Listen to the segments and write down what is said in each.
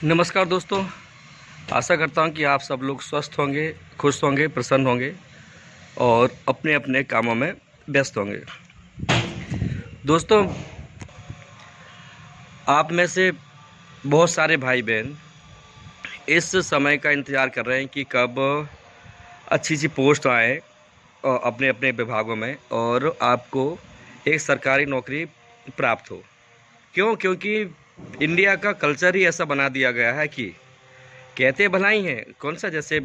नमस्कार दोस्तों। आशा करता हूं कि आप सब लोग स्वस्थ होंगे, खुश होंगे, प्रसन्न होंगे और अपने अपने कामों में व्यस्त होंगे। दोस्तों, आप में से बहुत सारे भाई बहन इस समय का इंतज़ार कर रहे हैं कि कब अच्छी सी पोस्ट आए अपने अपने विभागों में और आपको एक सरकारी नौकरी प्राप्त हो। क्यों? क्योंकि इंडिया का कल्चर ही ऐसा बना दिया गया है कि कहते भलाई हैं कौन सा, जैसे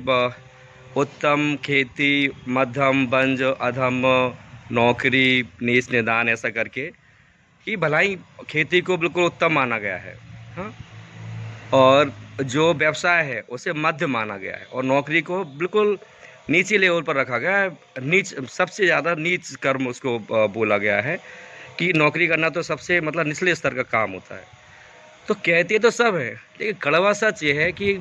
उत्तम, खेती, मध्यम, बंज, अधम, नौकरी, नीच, निदान, ऐसा करके कि भलाई खेती को बिल्कुल उत्तम माना गया है। हाँ, और जो व्यवसाय है उसे मध्य माना गया है और नौकरी को बिल्कुल नीची लेवल पर रखा गया है। नीच, सबसे ज़्यादा नीच कर्म उसको बोला गया है कि नौकरी करना तो सबसे मतलब निचले स्तर का काम होता है। तो कहते तो सब है, लेकिन कड़वा सच ये है कि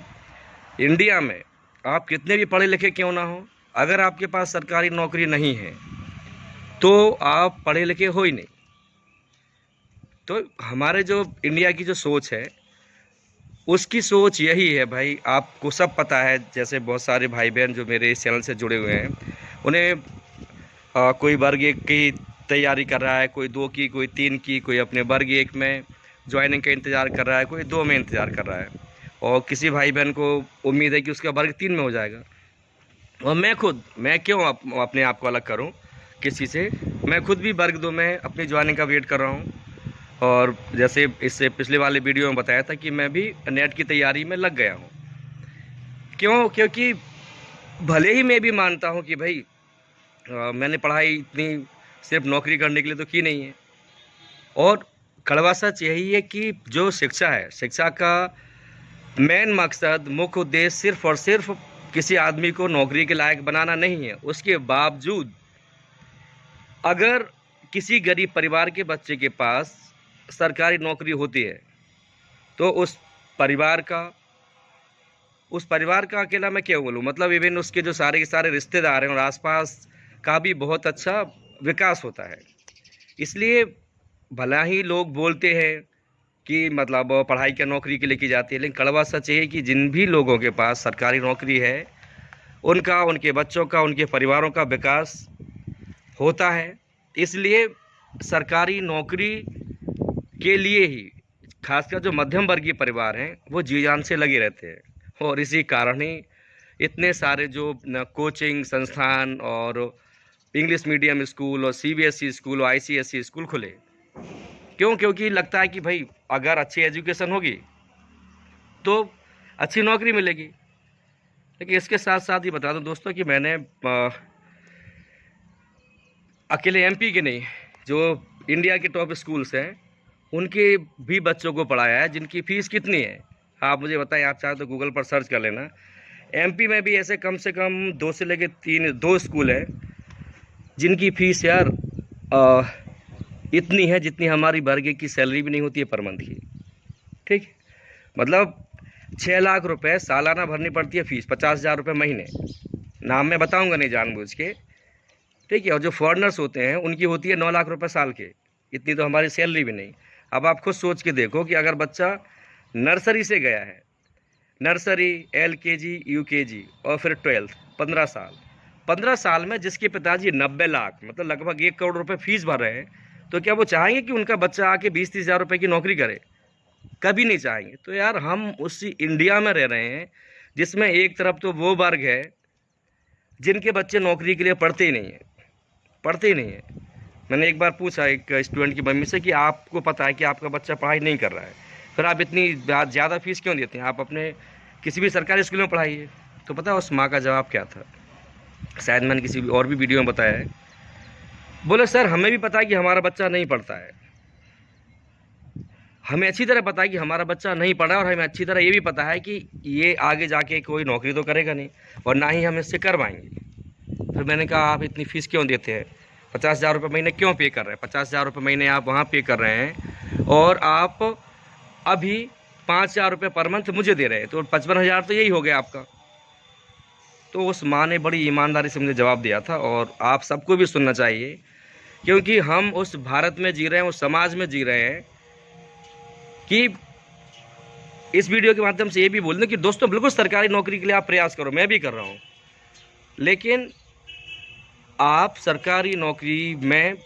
इंडिया में आप कितने भी पढ़े लिखे क्यों ना हो, अगर आपके पास सरकारी नौकरी नहीं है तो आप पढ़े लिखे हो ही नहीं। तो हमारे जो इंडिया की जो सोच है उसकी सोच यही है भाई, आपको सब पता है। जैसे बहुत सारे भाई बहन जो मेरे इस चैनल से जुड़े हुए हैं, उन्हें कोई वर्ग एक की तैयारी कर रहा है, कोई दो की, कोई तीन की, कोई अपने वर्ग एक में ज्वाइनिंग का इंतज़ार कर रहा है, कोई दो में इंतज़ार कर रहा है और किसी भाई बहन को उम्मीद है कि उसका वर्ग तीन में हो जाएगा। और मैं क्यों अपने आप को अलग करूं किसी से। मैं खुद भी वर्ग दो में अपनी ज्वाइनिंग का वेट कर रहा हूं और जैसे इससे पिछले वाले वीडियो में बताया था कि मैं भी नेट की तैयारी में लग गया हूं। क्यों? क्योंकि भले ही मैं भी मानता हूं कि भाई मैंने पढ़ाई इतनी सिर्फ नौकरी करने के लिए तो की नहीं है। और कड़वा सच यही है कि जो शिक्षा है, शिक्षा का मेन मकसद, मुख्य उद्देश्य सिर्फ और सिर्फ किसी आदमी को नौकरी के लायक बनाना नहीं है। उसके बावजूद अगर किसी गरीब परिवार के बच्चे के पास सरकारी नौकरी होती है तो परिवार का उस परिवार का अकेला मैं क्यों बोलूँ, मतलब इवन उसके जो सारे के सारे रिश्तेदार हैं और आसपास का भी बहुत अच्छा विकास होता है। इसलिए भला ही लोग बोलते हैं कि मतलब पढ़ाई क्या नौकरी के लिए की जाती है, लेकिन कड़वा सच ये है कि जिन भी लोगों के पास सरकारी नौकरी है उनका, उनके बच्चों का, उनके परिवारों का विकास होता है। इसलिए सरकारी नौकरी के लिए ही खासकर जो मध्यम वर्गीय परिवार हैं वो जी जान से लगे रहते हैं और इसी कारण ही इतने सारे जो कोचिंग संस्थान और इंग्लिश मीडियम स्कूल और सीबीएसई स्कूल और आईसीएसई स्कूल खुले। क्यों? क्योंकि लगता है कि भाई अगर अच्छी एजुकेशन होगी तो अच्छी नौकरी मिलेगी। लेकिन इसके साथ साथ ही बता दूं दोस्तों कि मैंने अकेले एमपी के नहीं, जो इंडिया के टॉप स्कूल्स हैं उनके भी बच्चों को पढ़ाया है जिनकी फ़ीस कितनी है आप मुझे बताएं। आप चाहे तो गूगल पर सर्च कर लेना। एमपी में भी ऐसे कम से कम दो से लेकर दो स्कूल हैं जिनकी फ़ीस यार इतनी है जितनी हमारी वर्ग की सैलरी भी नहीं होती है पर मंथ की। ठीक, मतलब 6 लाख रुपए सालाना भरनी पड़ती है फ़ीस, 50,000 रुपये महीने। नाम मैं बताऊंगा नहीं जानबूझ के, ठीक है। और जो फॉरेनर्स होते हैं उनकी होती है 9 लाख रुपए साल के, इतनी तो हमारी सैलरी भी नहीं। अब आप खुद सोच के देखो कि अगर बच्चा नर्सरी से गया है, नर्सरी, एलकेजी, यूकेजी और फिर 12th, 15 साल में जिसके पिताजी 90 लाख मतलब लगभग 1 करोड़ रुपए फीस भर रहे हैं, तो क्या वो चाहेंगे कि उनका बच्चा आके 20-30 हज़ार रुपये की नौकरी करे? कभी नहीं चाहेंगे। तो यार हम उसी इंडिया में रह रहे हैं जिसमें एक तरफ तो वो वर्ग है जिनके बच्चे नौकरी के लिए पढ़ते ही नहीं है, पढ़ते ही नहीं है। मैंने एक बार पूछा एक स्टूडेंट की मम्मी से कि आपको पता है कि आपका बच्चा पढ़ाई नहीं कर रहा है, फिर आप इतनी ज़्यादा फीस क्यों देते हैं, आप अपने किसी भी सरकारी स्कूल में पढ़ाइए। तो पता है उस माँ का जवाब क्या था? शायद मैंने किसी और भी वीडियो में बताया है। बोले सर हमें भी पता है कि हमारा बच्चा नहीं पढ़ता है, हमें अच्छी तरह पता है कि हमारा बच्चा नहीं पढ़ा और हमें अच्छी तरह ये भी पता है कि ये आगे जाके कोई नौकरी तो करेगा नहीं और ना ही हम इससे करवाएंगे। फिर मैंने कहा आप इतनी फ़ीस क्यों देते हैं, 50,000 रुपये महीने क्यों पे कर रहे हैं? 50,000 रुपये महीने आप वहाँ पे कर रहे हैं और आप अभी 5,000 रुपये पर मंथ मुझे दे रहे हैं, तो 55,000 तो यही हो गया आपका। तो उस माँ ने बड़ी ईमानदारी से मुझे जवाब दिया था और आप सबको भी सुनना चाहिए, क्योंकि हम उस भारत में जी रहे हैं, उस समाज में जी रहे हैं कि इस वीडियो के माध्यम से ये भी बोल दें कि दोस्तों बिल्कुल सरकारी नौकरी के लिए आप प्रयास करो, मैं भी कर रहा हूँ, लेकिन आप सरकारी नौकरी में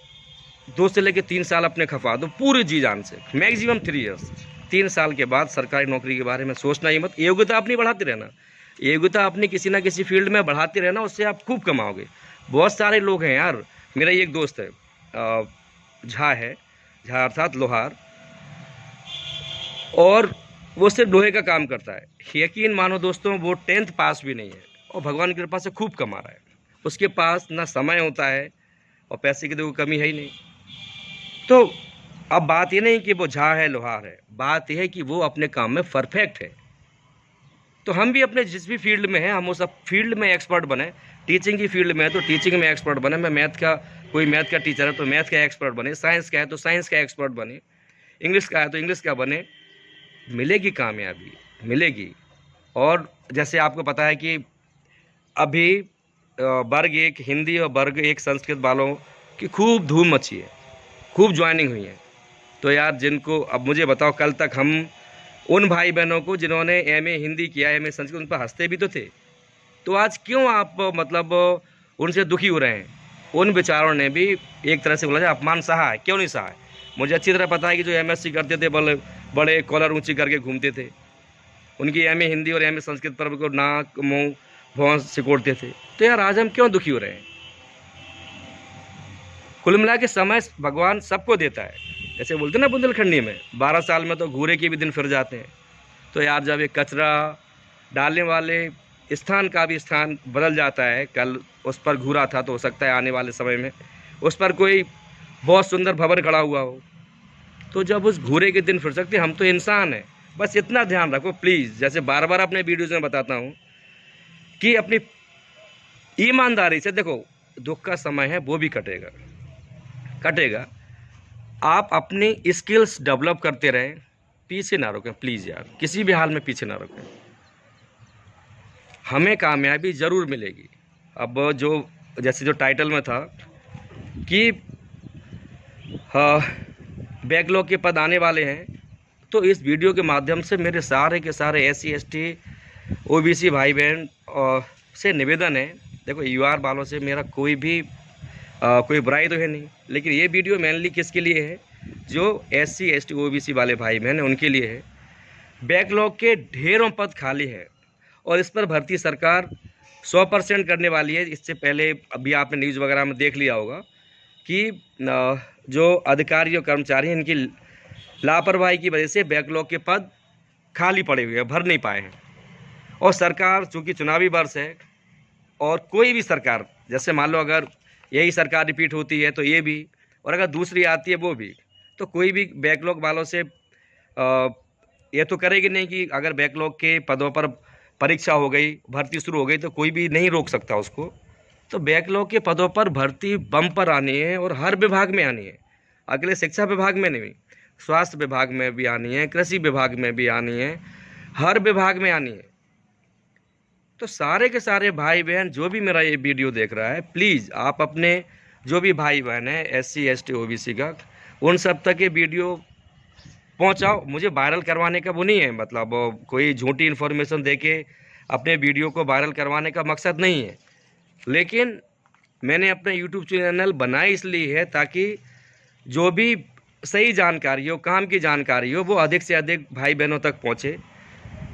2 से लेकर 3 साल अपने खपा दो पूरे जी जान से, मैक्सिमम 3 ईयर्स। 3 साल के बाद सरकारी नौकरी के बारे में सोचना ही मत। योग्यता अपनी बढ़ाते रहना, योग्यता अपनी किसी ना किसी फील्ड में बढ़ाते रहना, उससे आप खूब कमाओगे। बहुत सारे लोग हैं यार, मेरा एक दोस्त है झा है, झा अर्थात लोहार, और वो सिर्फ लोहे का काम करता है। यकीन मानो दोस्तों, वो 10th पास भी नहीं है और भगवान की कृपा से खूब कमा रहा है। उसके पास ना समय होता है और पैसे की तो कोई कमी है ही नहीं। तो अब बात ये नहीं कि वो झा है लोहार है, बात यह है कि वो अपने काम में परफेक्ट है। तो हम भी अपने जिस भी फील्ड में हैं, हम उस फील्ड में एक्सपर्ट बने। टीचिंग की फील्ड में है तो टीचिंग में एक्सपर्ट बने। मैं मैथ का, कोई मैथ का टीचर है तो मैथ का एक्सपर्ट बने, साइंस का है तो साइंस का एक्सपर्ट बने, इंग्लिश का है तो इंग्लिश का बने। मिलेगी कामयाबी, मिलेगी। और जैसे आपको पता है कि अभी वर्ग 1 हिंदी और वर्ग 1 संस्कृत वालों की खूब धूम मची है, खूब ज्वाइनिंग हुई है। तो यार जिनको, अब मुझे बताओ, कल तक हम उन भाई बहनों को जिन्होंने MA हिंदी किया, MA संस्कृत, उन पर हंसते भी तो थे। तो आज क्यों आप मतलब उनसे दुखी हो रहे हैं? उन बेचारों ने भी एक तरह से बोला जाए अपमान सहा है, क्यों नहीं सहा है? मुझे अच्छी तरह पता है कि जो MSc करते थे, बड़े बड़े कॉलर ऊंची करके घूमते थे, उनकी MA हिंदी और MA संस्कृत पर को नाक मुँह भौं सिकोड़ते थे। तो यार आज हम क्यों दुखी हो रहे हैं? कुल मिला के समय भगवान सबको देता है। जैसे बोलते ना बुंदेलखंडी में, 12 साल में तो घूरे के भी दिन फिर जाते हैं। तो यार जब ये कचरा डालने वाले स्थान का भी स्थान बदल जाता है, कल उस पर घूरा था तो हो सकता है आने वाले समय में उस पर कोई बहुत सुंदर भवन खड़ा हुआ हो, तो जब उस घूरे के दिन फिर सकते, हम तो इंसान हैं। बस इतना ध्यान रखो प्लीज़। जैसे बार बार अपने वीडियोज़ में बताता हूँ कि अपनी ईमानदारी से देखो, दुख का समय है वो भी कटेगा, कटेगा। आप अपनी स्किल्स डेवलप करते रहें, पीछे ना रोकें प्लीज़ यार, किसी भी हाल में पीछे ना रोकें। हमें कामयाबी ज़रूर मिलेगी। अब जो जैसे जो टाइटल में था कि बैकलॉग के पद आने वाले हैं, तो इस वीडियो के माध्यम से मेरे सारे के सारे SC ST OBC भाई बहन से निवेदन है। देखो UR वालों से मेरा कोई भी कोई बुराई तो है नहीं, लेकिन ये वीडियो मेनली किसके लिए है? जो SC ST OBC वाले भाई बहन हैं उनके लिए है। बैकलॉग के ढेरों पद खाली है और इस पर भर्ती सरकार 100% करने वाली है। इससे पहले अभी आपने न्यूज़ वगैरह में देख लिया होगा कि जो अधिकारी और कर्मचारी हैं, इनकी लापरवाही की वजह से बैकलॉग के पद खाली पड़े हुए हैं, भर नहीं पाए हैं। और सरकार, चूँकि चुनावी वर्ष है, और कोई भी सरकार, जैसे मान लो अगर यही सरकार रिपीट होती है तो ये भी, और अगर दूसरी आती है वो भी, तो कोई भी बैकलॉग वालों से ये तो करेगी नहीं कि अगर बैकलॉग के पदों पर परीक्षा हो गई, भर्ती शुरू हो गई, तो कोई भी नहीं रोक सकता उसको। तो बैकलॉग के पदों पर भर्ती बम पर आनी है और हर विभाग में आनी है। अगले शिक्षा विभाग में नहीं, स्वास्थ्य विभाग में भी आनी है, कृषि विभाग में भी आनी है, हर विभाग में आनी है। तो सारे के सारे भाई बहन जो भी मेरा ये वीडियो देख रहा है, प्लीज़ आप अपने जो भी भाई बहन है SC ST OBC का, उन सब तक ये वीडियो पहुंचाओ। मुझे वायरल करवाने का वो नहीं है, मतलब कोई झूठी इन्फॉर्मेशन देके अपने वीडियो को वायरल करवाने का मकसद नहीं है। लेकिन मैंने अपने YouTube चैनल बनाई इसलिए है ताकि जो भी सही जानकारी हो, काम की जानकारी हो, वो अधिक से अधिक भाई बहनों तक पहुँचे,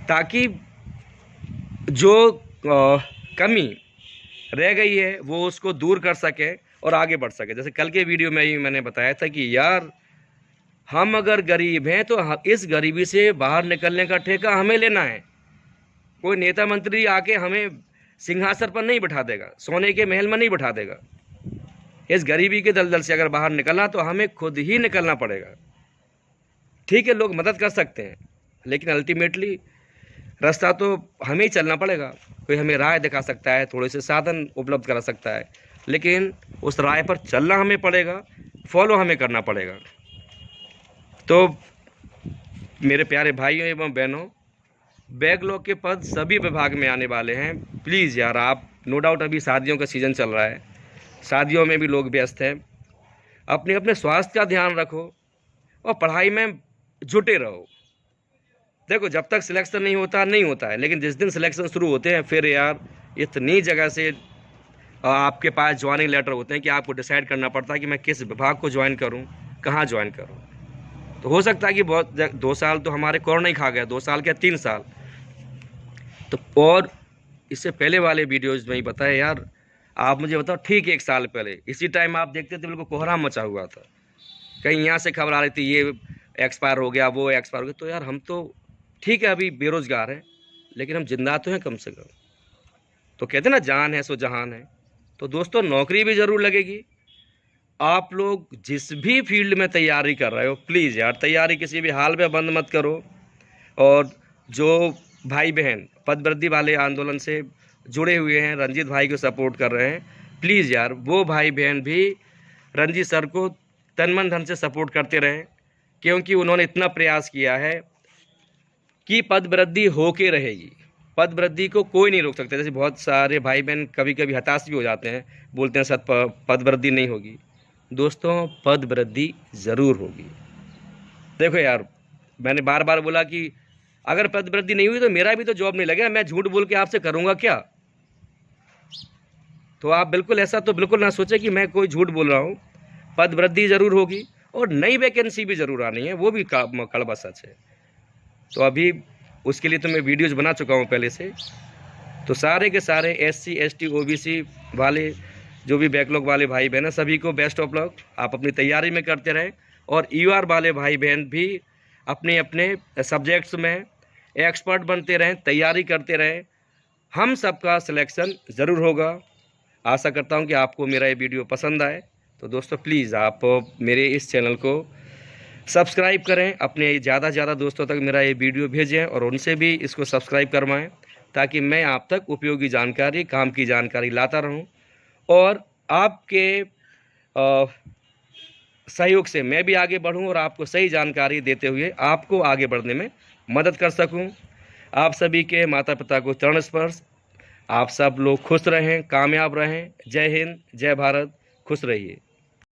ताकि जो कमी रह गई है वो उसको दूर कर सके और आगे बढ़ सके। जैसे कल के वीडियो में ही मैंने बताया था कि यार हम अगर गरीब हैं तो इस गरीबी से बाहर निकलने का ठेका हमें लेना है। कोई नेता मंत्री आके हमें सिंहासन पर नहीं बैठा देगा, सोने के महल में नहीं बैठा देगा। इस गरीबी के दलदल से अगर बाहर निकलना तो हमें खुद ही निकलना पड़ेगा। ठीक है, लोग मदद कर सकते हैं, लेकिन अल्टीमेटली रास्ता तो हमें ही चलना पड़ेगा। कोई हमें राह दिखा सकता है, थोड़े से साधन उपलब्ध करा सकता है, लेकिन उस राह पर चलना हमें पड़ेगा, फॉलो हमें करना पड़ेगा। तो मेरे प्यारे भाइयों एवं बहनों, बैकलॉग के पद सभी विभाग में आने वाले हैं। प्लीज़ यार, आप, नो डाउट अभी शादियों का सीज़न चल रहा है, शादियों में भी लोग व्यस्त हैं। अपने स्वास्थ्य का ध्यान रखो और पढ़ाई में जुटे रहो। देखो जब तक सिलेक्शन नहीं होता है, लेकिन जिस दिन सिलेक्शन शुरू होते हैं फिर यार इतनी जगह से आपके पास ज्वाइनिंग लेटर होते हैं कि आपको डिसाइड करना पड़ता है कि मैं किस विभाग को ज्वाइन करूं, कहां ज्वाइन करूं। तो हो सकता है कि बहुत 2 साल तो हमारे कोरोना ही खा गया, 2 साल क्या 3 साल। तो और इससे पहले वाले वीडियोज़ में ही बताया यार, आप मुझे बताओ ठीक 1 साल पहले इसी टाइम आप देखते थे बिल्कुल कोहराम मचा हुआ था, कहीं यहाँ से खबर आ रही थी ये एक्सपायर हो गया, वो एक्सपायर हो गया। तो यार हम तो ठीक है अभी बेरोज़गार हैं, लेकिन हम जिंदा तो हैं कम से कम। तो कहते हैं ना जान है सो जहान है। तो दोस्तों नौकरी भी ज़रूर लगेगी। आप लोग जिस भी फील्ड में तैयारी कर रहे हो प्लीज़ यार तैयारी किसी भी हाल में बंद मत करो। और जो भाई बहन पदवृद्धि वाले आंदोलन से जुड़े हुए हैं, रंजीत भाई को सपोर्ट कर रहे हैं, प्लीज़ यार वो भाई बहन भी रंजीत सर को तन मन धन से सपोर्ट करते रहें, क्योंकि उन्होंने इतना प्रयास किया है कि पदवृद्धि होके रहेगी। पदवृद्धि को कोई नहीं रोक सकता। जैसे बहुत सारे भाई बहन कभी कभी हताश भी हो जाते हैं, बोलते हैं सर पदवृद्धि नहीं होगी। दोस्तों पदवृद्धि ज़रूर होगी। देखो यार मैंने बार बार बोला कि अगर पदवृद्धि नहीं हुई तो मेरा भी तो जॉब नहीं लगेगा, मैं झूठ बोल के आपसे करूँगा क्या। तो आप बिल्कुल ऐसा तो बिल्कुल ना सोचें कि मैं कोई झूठ बोल रहा हूँ। पदवृद्धि ज़रूर होगी और नई वैकेंसी भी ज़रूर आनी है, वो भी कड़वा सच है। तो अभी उसके लिए तो मैं वीडियोज़ बना चुका हूँ पहले से। तो सारे के सारे SC ST OBC वाले जो भी बैकलॉग वाले भाई बहन हैं सभी को बेस्ट ऑफ लक। आप अपनी तैयारी में करते रहें और UR वाले भाई बहन भी अपने अपने सब्जेक्ट्स में एक्सपर्ट बनते रहें, तैयारी करते रहें। हम सबका सिलेक्शन ज़रूर होगा। आशा करता हूं कि आपको मेरा ये वीडियो पसंद आए। तो दोस्तों प्लीज़ आप मेरे इस चैनल को सब्सक्राइब करें, अपने ज़्यादा से ज़्यादा दोस्तों तक मेरा ये वीडियो भेजें और उनसे भी इसको सब्सक्राइब करवाएं, ताकि मैं आप तक उपयोगी जानकारी, काम की जानकारी लाता रहूं और आपके सहयोग से मैं भी आगे बढ़ूं और आपको सही जानकारी देते हुए आपको आगे बढ़ने में मदद कर सकूं। आप सभी के माता पिता को चरण स्पर्श। आप सब लोग खुश रहें, कामयाब रहें। जय हिंद, जय भारत, खुश रहिए।